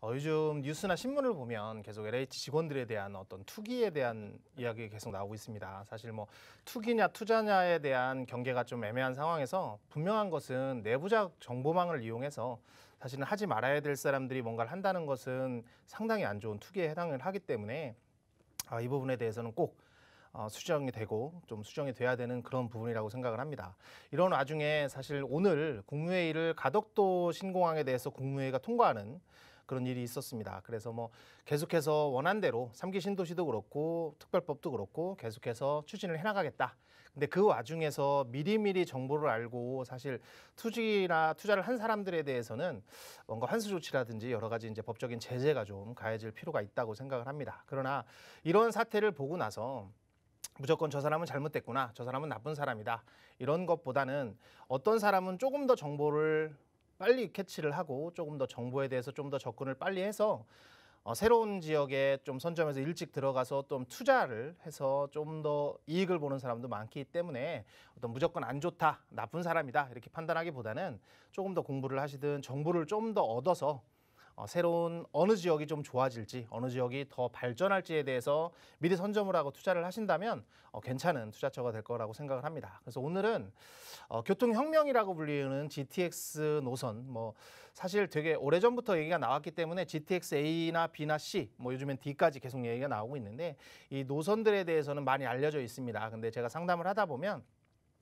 요즘 뉴스나 신문을 보면 계속 LH 직원들에 대한 어떤 투기에 대한 이야기가 계속 나오고 있습니다. 사실 뭐 투기냐 투자냐에 대한 경계가 좀 애매한 상황에서 분명한 것은 내부자 정보망을 이용해서 사실은 하지 말아야 될 사람들이 뭔가를 한다는 것은 상당히 안 좋은 투기에 해당을 하기 때문에 이 부분에 대해서는 꼭 수정이 되고 좀 수정이 돼야 되는 그런 부분이라고 생각을 합니다. 이런 와중에 사실 오늘 국무회의를 가덕도 신공항에 대해서 국무회의가 통과하는 그런 일이 있었습니다. 그래서 뭐 계속해서 원안대로 3기 신도시도 그렇고 특별법도 그렇고 계속해서 추진을 해나가겠다. 근데 그 와중에서 미리미리 정보를 알고 사실 투기나 투자를 한 사람들에 대해서는 뭔가 환수 조치라든지 여러 가지 이제 법적인 제재가 좀 가해질 필요가 있다고 생각을 합니다. 그러나 이런 사태를 보고 나서 무조건 저 사람은 잘못됐구나, 저 사람은 나쁜 사람이다, 이런 것보다는 어떤 사람은 조금 더 정보를 빨리 캐치를 하고 조금 더 정보에 대해서 좀 더 접근을 빨리 해서 새로운 지역에 좀 선점해서 일찍 들어가서 좀 투자를 해서 좀 더 이익을 보는 사람도 많기 때문에 어떤 무조건 안 좋다, 나쁜 사람이다 이렇게 판단하기보다는 조금 더 공부를 하시든 정보를 좀 더 얻어서 새로운 어느 지역이 좀 좋아질지, 어느 지역이 더 발전할지에 대해서 미리 선점을 하고 투자를 하신다면 괜찮은 투자처가 될 거라고 생각을 합니다. 그래서 오늘은 교통혁명이라고 불리는 GTX 노선, 뭐 사실 되게 오래전부터 얘기가 나왔기 때문에 GTX A나 B나 C, 뭐 요즘엔 D까지 계속 얘기가 나오고 있는데 이 노선들에 대해서는 많이 알려져 있습니다. 근데 제가 상담을 하다 보면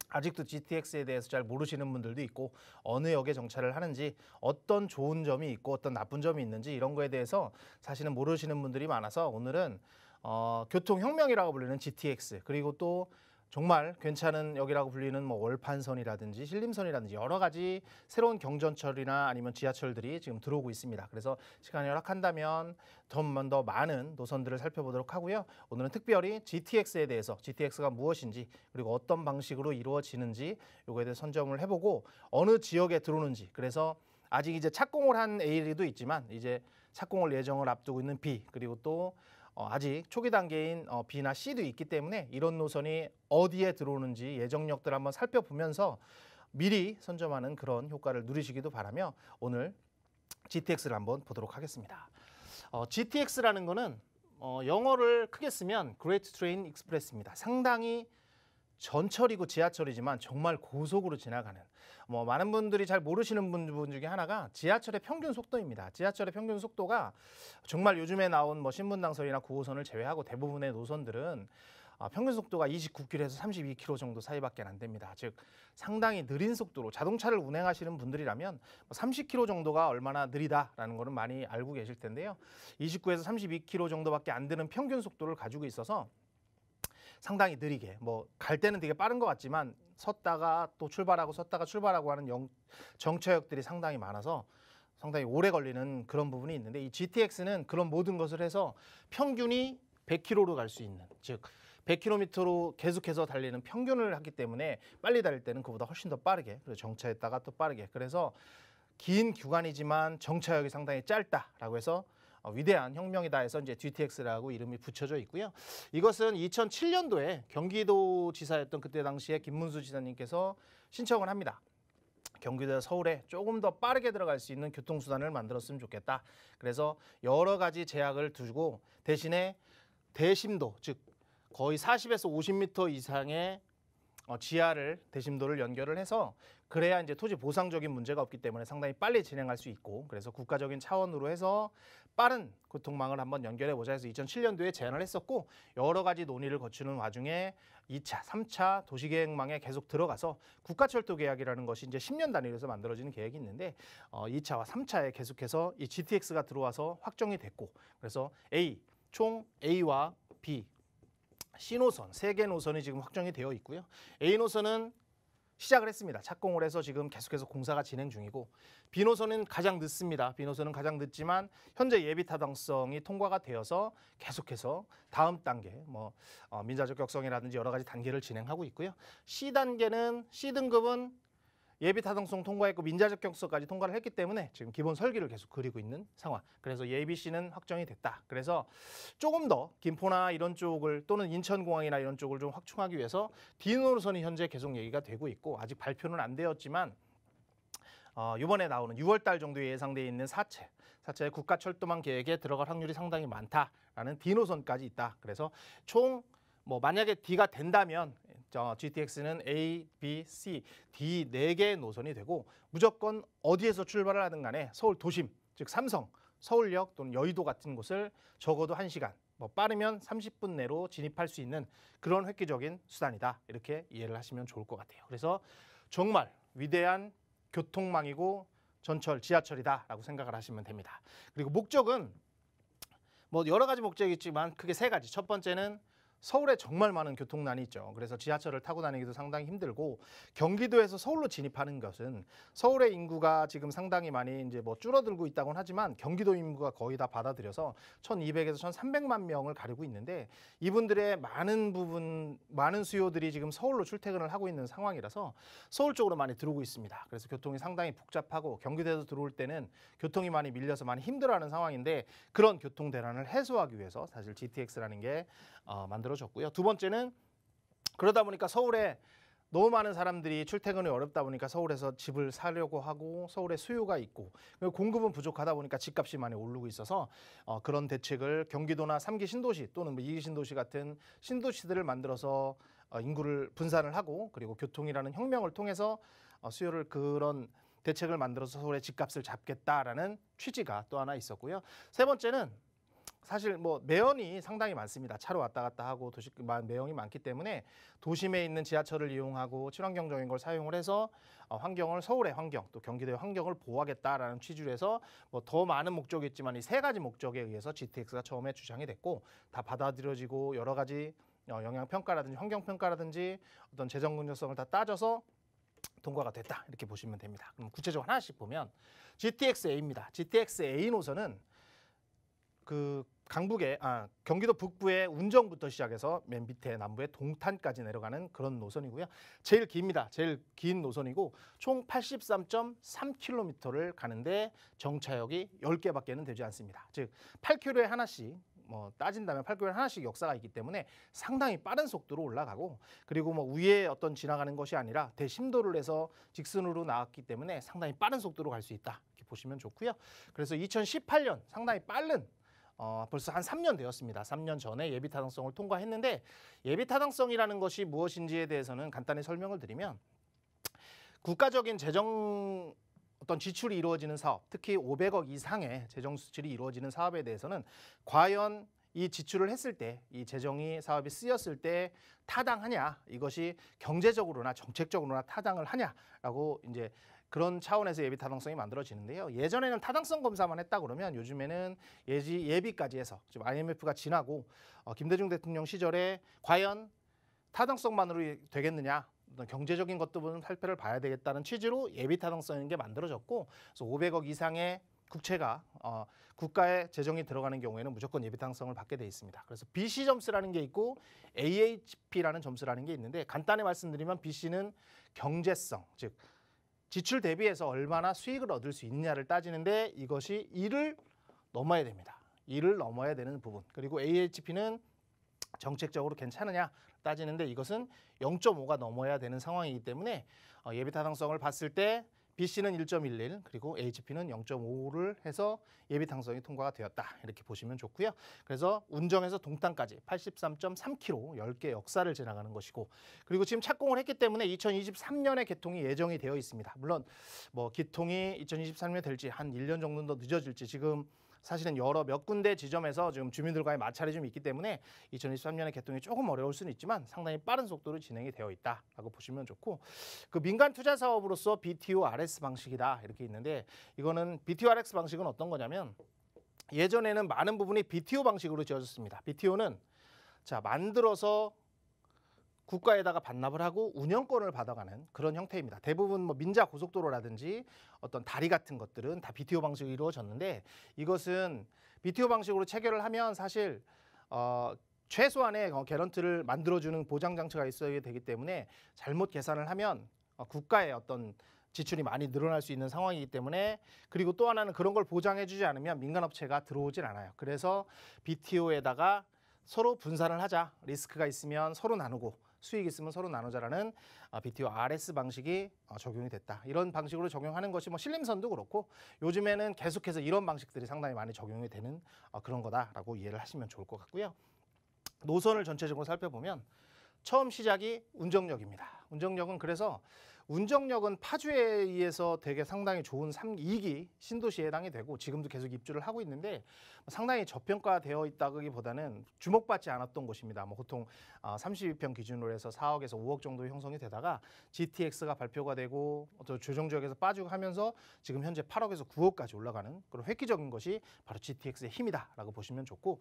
아직도 GTX에 대해서 잘 모르시는 분들도 있고 어느 역에 정차를 하는지 어떤 좋은 점이 있고 어떤 나쁜 점이 있는지 이런 거에 대해서 사실은 모르시는 분들이 많아서 오늘은 교통혁명이라고 불리는 GTX 그리고 또 정말 괜찮은 역이라고 불리는 뭐 월판선이라든지 신림선이라든지 여러 가지 새로운 경전철이나 아니면 지하철들이 지금 들어오고 있습니다. 그래서 시간이 허락한다면 좀 더 많은 노선들을 살펴보도록 하고요. 오늘은 특별히 GTX에 대해서 GTX가 무엇인지 그리고 어떤 방식으로 이루어지는지 요거에 대해서 선점을 해보고 어느 지역에 들어오는지 그래서 아직 이제 착공을 한 A도 있지만 이제 착공을 예정을 앞두고 있는 B 그리고 또 아직 초기 단계인 B나 C도 있기 때문에 이런 노선이 어디에 들어오는지 예정역들 한번 살펴보면서 미리 선점하는 그런 효과를 누리시기도 바라며 오늘 GTX를 한번 보도록 하겠습니다. GTX라는 거는 영어를 크게 쓰면 Great Train Express입니다. 상당히 전철이고 지하철이지만 정말 고속으로 지나가는 뭐 많은 분들이 잘 모르시는 분 중에 하나가 지하철의 평균 속도입니다. 지하철의 평균 속도가 정말 요즘에 나온 뭐 신분당선이나 9호선을 제외하고 대부분의 노선들은 평균 속도가 29km에서 32km 정도 사이밖에 안 됩니다. 즉 상당히 느린 속도로 자동차를 운행하시는 분들이라면 30km 정도가 얼마나 느리다라는 거는 많이 알고 계실 텐데요. 29에서 32km 정도밖에 안 되는 평균 속도를 가지고 있어서 상당히 느리게 뭐 갈 때는 되게 빠른 것 같지만 섰다가 또 출발하고 섰다가 출발하고 하는 정차역들이 상당히 많아서 상당히 오래 걸리는 그런 부분이 있는데 이 GTX는 그런 모든 것을 해서 평균이 100km로 갈 수 있는 즉 100km로 계속해서 달리는 평균을 하기 때문에 빨리 달릴 때는 그보다 훨씬 더 빠르게 그리고 정차했다가 또 빠르게 그래서 긴 구간이지만 정차역이 상당히 짧다라고 해서 위대한 혁명이다 해서 이제 GTX라고 이름이 붙여져 있고요. 이것은 2007년도에 경기도지사였던 그때 당시에 김문수 지사님께서 신청을 합니다. 경기도에서 서울에 조금 더 빠르게 들어갈 수 있는 교통수단을 만들었으면 좋겠다. 그래서 여러 가지 제약을 두고 대신에 대심도 즉 거의 40에서 50m 이상의 지하를 대심도를 연결을 해서 그래야 이제 토지 보상적인 문제가 없기 때문에 상당히 빨리 진행할 수 있고 그래서 국가적인 차원으로 해서 빠른 교통망을 한번 연결해 보자 해서 2007년도에 제안을 했었고 여러 가지 논의를 거치는 와중에 2차, 3차 도시계획망에 계속 들어가서 국가철도 계약이라는 것이 이제 10년 단위로 해서 만들어지는 계획이 있는데 2차와 3차에 계속해서 이 GTX가 들어와서 확정이 됐고 그래서 총 A와 B C노선, 3개 노선이 지금 확정이 되어 있고요. A노선은 시작을 했습니다. 착공을 해서 지금 계속해서 공사가 진행 중이고 B노선은 가장 늦습니다. B노선은 가장 늦지만 현재 예비 타당성이 통과가 되어서 계속해서 다음 단계 민자적 격성이라든지 여러 가지 단계를 진행하고 있고요. C단계는 C등급은 예비 타당성 통과했고 민자적 격서까지 통과를 했기 때문에 지금 기본 설계를 계속 그리고 있는 상황. 그래서 예비 C는 확정이 됐다. 그래서 조금 더 김포나 이런 쪽을 또는 인천공항이나 이런 쪽을 좀 확충하기 위해서 D 노선이 현재 계속 얘기가 되고 있고 아직 발표는 안 되었지만 이번에 나오는 6월 달 정도에 예상되어 있는 4차의 국가철도망 계획에 들어갈 확률이 상당히 많다라는 D 노선까지 있다. 그래서 총 뭐 만약에 D가 된다면 GTX는 A, B, C, D 4개의 노선이 되고 무조건 어디에서 출발을 하든 간에 서울 도심, 즉 삼성, 서울역 또는 여의도 같은 곳을 적어도 1시간, 뭐 빠르면 30분 내로 진입할 수 있는 그런 획기적인 수단이다. 이렇게 이해를 하시면 좋을 것 같아요. 그래서 정말 위대한 교통망이고 전철, 지하철이다라고 생각을 하시면 됩니다. 그리고 목적은 뭐 여러 가지 목적이 있지만 크게 3가지. 첫 번째는 서울에 정말 많은 교통난이 있죠. 그래서 지하철을 타고 다니기도 상당히 힘들고 경기도에서 서울로 진입하는 것은 서울의 인구가 지금 상당히 많이 이제 뭐 줄어들고 있다고는 하지만 경기도 인구가 거의 다 받아들여서 1,200에서 1,300만 명을 가리고 있는데 이분들의 많은 수요들이 지금 서울로 출퇴근을 하고 있는 상황이라서 서울 쪽으로 많이 들어오고 있습니다. 그래서 교통이 상당히 복잡하고 경기도에서 들어올 때는 교통이 많이 밀려서 많이 힘들어하는 상황인데 그런 교통 대란을 해소하기 위해서 사실 GTX라는 게 만들어졌고요. 두 번째는 그러다 보니까 서울에 너무 많은 사람들이 출퇴근이 어렵다 보니까 서울에서 집을 사려고 하고 서울에 수요가 있고 공급은 부족하다 보니까 집값이 많이 오르고 있어서 그런 대책을 경기도나 3기 신도시 또는 뭐 2기 신도시 같은 신도시들을 만들어서 인구를 분산을 하고 그리고 교통이라는 혁명을 통해서 수요를 그런 대책을 만들어서 서울의 집값을 잡겠다라는 취지가 또 하나 있었고요. 세 번째는 사실 뭐 매연이 상당히 많습니다. 차로 왔다 갔다 하고 매연이 많기 때문에 도심에 있는 지하철을 이용하고 친환경적인 걸 사용을 해서 환경을 서울의 환경 또 경기도의 환경을 보호하겠다라는 취지로 해서 뭐 더 많은 목적이 있지만 이 3가지 목적에 의해서 GTX가 처음에 주장이 됐고 다 받아들여지고 여러 가지 영향 평가라든지 환경 평가라든지 어떤 재정 긍정성을 다 따져서 통과가 됐다 이렇게 보시면 됩니다. 그럼 구체적으로 하나씩 보면 GTX-A입니다. GTX-A 노선은 그 경기도 북부의 운정부터 시작해서 맨 밑에 남부의 동탄까지 내려가는 그런 노선이고요. 제일 깁니다. 제일 긴 노선이고 총 83.3km를 가는데 정차역이 10개밖에는 되지 않습니다. 즉 8km에 하나씩 뭐 따진다면 8km에 하나씩 역사가 있기 때문에 상당히 빠른 속도로 올라가고 그리고 뭐 위에 어떤 지나가는 것이 아니라 대심도를 해서 직선으로 나왔기 때문에 상당히 빠른 속도로 갈 수 있다. 이렇게 보시면 좋고요. 그래서 2018년 상당히 빠른 벌써 한 3년 되었습니다. 3년 전에 예비 타당성을 통과했는데 예비 타당성이라는 것이 무엇인지에 대해서는 간단히 설명을 드리면 국가적인 재정 어떤 지출이 이루어지는 사업, 특히 500억 이상의 재정 수출이 이루어지는 사업에 대해서는 과연 이 지출을 했을 때, 이 재정이 사업이 쓰였을 때 타당하냐, 이것이 경제적으로나 정책적으로나 타당을 하냐라고 이제 그런 차원에서 예비 타당성이 만들어지는데요. 예전에는 타당성 검사만 했다 그러면 요즘에는 예비까지 해서 지금 IMF가 지나고 김대중 대통령 시절에 과연 타당성만으로 되겠느냐, 어떤 경제적인 것도 살펴를 봐야 되겠다는 취지로 예비 타당성인 게 만들어졌고, 그래서 500억 이상의 국채가 국가의 재정이 들어가는 경우에는 무조건 예비 타당성을 받게 돼 있습니다. 그래서 BC 점수라는 게 있고 AHP라는 점수라는 게 있는데 간단히 말씀드리면 BC는 경제성, 즉 지출 대비해서 얼마나 수익을 얻을 수 있느냐를 따지는데 이것이 1을 넘어야 됩니다. 1을 넘어야 되는 부분. 그리고 AHP는 정책적으로 괜찮으냐 따지는데 이것은 0.5가 넘어야 되는 상황이기 때문에 예비 타당성을 봤을 때 BC는 1.11 그리고 AHP는 0.5를 해서 예비 타당성이 통과가 되었다. 이렇게 보시면 좋고요. 그래서 운정에서 동탄까지 83.3km 10개 역사를 지나가는 것이고 그리고 지금 착공을 했기 때문에 2023년에 개통이 예정이 되어 있습니다. 물론 뭐 개통이 2023년에 될지 한 1년 정도 더 늦어질지 지금 사실은 몇 군데 지점에서 지금 주민들과의 마찰이 좀 있기 때문에 2023년에 개통이 조금 어려울 수는 있지만 상당히 빠른 속도로 진행이 되어 있다라고 보시면 좋고 그 민간 투자 사업으로서 BTO-RS 방식이다 이렇게 있는데 이거는 BTO-RS 방식은 어떤 거냐면 예전에는 많은 부분이 BTO 방식으로 지어졌습니다. BTO는 자 만들어서 국가에다가 반납을 하고 운영권을 받아가는 그런 형태입니다. 대부분 뭐 민자 고속도로라든지 어떤 다리 같은 것들은 다 BTO 방식으로 이루어졌는데 이것은 BTO 방식으로 체결을 하면 사실 최소한의 개런티를 만들어주는 보장 장치가 있어야 되기 때문에 잘못 계산을 하면 국가의 어떤 지출이 많이 늘어날 수 있는 상황이기 때문에 그리고 또 하나는 그런 걸 보장해주지 않으면 민간업체가 들어오질 않아요. 그래서 BTO에다가 서로 분산을 하자. 리스크가 있으면 서로 나누고 수익 있으면 서로 나누자라는 BTO RS 방식이 적용이 됐다. 이런 방식으로 적용하는 것이 뭐 신림선도 그렇고 요즘에는 계속해서 이런 방식들이 상당히 많이 적용이 되는 그런 거다라고 이해를 하시면 좋을 것 같고요. 노선을 전체적으로 살펴보면 처음 시작이 운정역입니다. 운정역은 그래서 운정역은 파주에 의해서 되게 상당히 좋은 2기 신도시에 해당이 되고 지금도 계속 입주를 하고 있는데 상당히 저평가되어 있다기보다는 주목받지 않았던 곳입니다. 뭐 보통 32평 기준으로 해서 4억에서 5억 정도 형성이 되다가 GTX가 발표가 되고 또 조정지역에서 빠지고 하면서 지금 현재 8억에서 9억까지 올라가는 그런 획기적인 것이 바로 GTX의 힘이다라고 보시면 좋고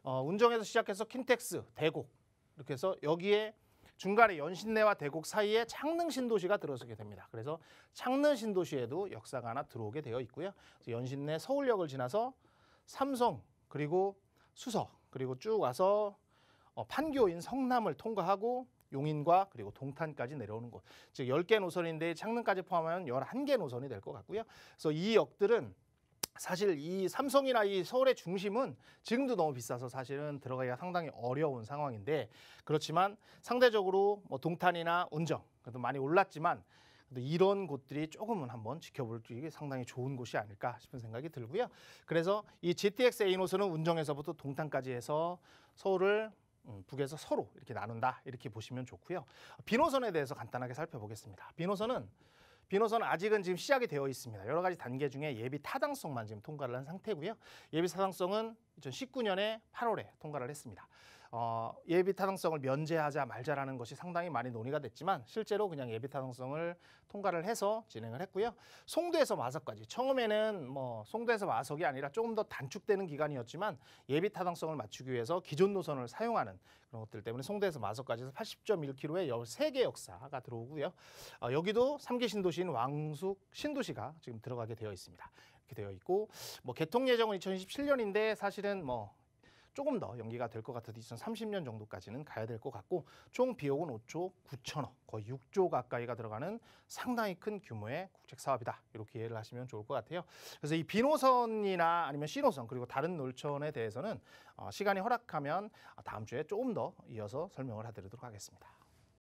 운정에서 시작해서 킨텍스, 대곡 이렇게 해서 여기에 중간에 연신내와 대곡 사이에 창릉 신도시가 들어서게 됩니다. 그래서 창릉 신도시에도 역사가 하나 들어오게 되어 있고요. 그래서 연신내 서울역을 지나서 삼성 그리고 수서 그리고 쭉 와서 판교인 성남을 통과하고 용인과 그리고 동탄까지 내려오는 곳. 즉 10개 노선인데 창릉까지 포함하면 11개 노선이 될 것 같고요. 그래서 이 역들은 사실 이 삼성이나 이 서울의 중심은 지금도 너무 비싸서 사실은 들어가기가 상당히 어려운 상황인데 그렇지만 상대적으로 뭐 동탄이나 운정 그래도 많이 올랐지만 이런 곳들이 조금은 한번 지켜볼 게 상당히 좋은 곳이 아닐까 싶은 생각이 들고요. 그래서 이 GTX A 노선은 운정에서부터 동탄까지 해서 서울을 북에서 서로 이렇게 나눈다 이렇게 보시면 좋고요. B노선에 대해서 간단하게 살펴보겠습니다. B노선은 아직은 지금 시작이 되어 있습니다. 여러 가지 단계 중에 예비 타당성만 지금 통과를 한 상태고요. 예비 타당성은 2019년에 8월에 통과를 했습니다. 예비 타당성을 면제하자 말자라는 것이 상당히 많이 논의가 됐지만 실제로 그냥 예비 타당성을 통과를 해서 진행을 했고요. 송도에서 마석까지 처음에는 뭐 송도에서 마석이 아니라 조금 더 단축되는 기간이었지만 예비 타당성을 맞추기 위해서 기존 노선을 사용하는 그런 것들 때문에 송도에서 마석까지 해서 80.1km의 13개 역사가 들어오고요. 여기도 3기 신도시인 왕숙 신도시가 지금 들어가게 되어 있습니다. 이렇게 되어 있고 뭐 개통 예정은 2027년인데 사실은 뭐 조금 더 연기가 될 것 같아도 2030년 정도까지는 가야 될 것 같고 총 비용은 5조 9천억 거의 6조 가까이가 들어가는 상당히 큰 규모의 국책 사업이다. 이렇게 이해를 하시면 좋을 것 같아요. 그래서 이 B노선이나 아니면 C노선 그리고 다른 노선에 대해서는 시간이 허락하면 다음 주에 조금 더 이어서 설명을 해드리도록 하겠습니다.